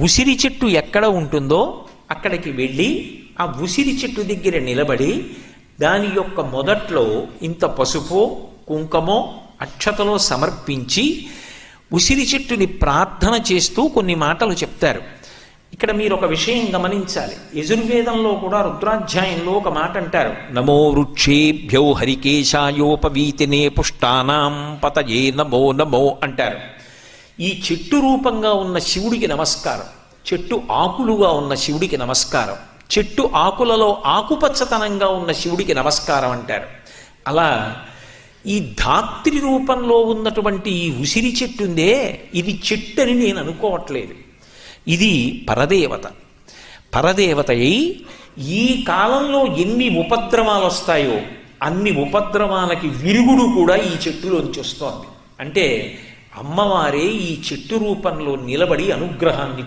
ఉసిరి చెట్టు ఎక్కడ ఉంటుందో అక్కడికి వెళ్ళి ఆ ఉసిరి చెట్టు దగ్గర నిలబడి దాని యొక్క మొదట్లో ఇంత పసుపో కుంకమో అక్షతలో సమర్పించి ఉసిరి చెట్టుని ప్రార్థన చేస్తూ కొన్ని మాటలు చెప్తారు. ఇక్కడ మీరు ఒక విషయం గమనించాలి. యజుర్వేదంలో కూడా రుద్రాధ్యాయంలో ఒక మాట అంటారు, నమో వృక్షేభ్యో హరికేశాయోపవీతినే పుష్టానాం పతయే నమో నమో అంటారు. ఈ చెట్టు రూపంగా ఉన్న శివుడికి నమస్కారం, చెట్టు ఆకులుగా ఉన్న శివుడికి నమస్కారం, చెట్టు ఆకులలో ఆకుపచ్చతనంగా ఉన్న శివుడికి నమస్కారం అంటారు. అలా ఈ ధాత్రి రూపంలో ఉన్నటువంటి ఈ ఉసిరి చెట్టు ఉందే, ఇది చెట్టు అని నేను అనుకోవట్లేదు. ఇది పరదేవత. పరదేవత అయి ఈ కాలంలో ఎన్ని ఉపద్రవాలు వస్తాయో అన్ని ఉపద్రవాలకి విరుగుడు కూడా ఈ చెట్టులోంచి వస్తోంది. అంటే అమ్మవారే ఈ చెట్టు రూపంలో నిలబడి అనుగ్రహాన్ని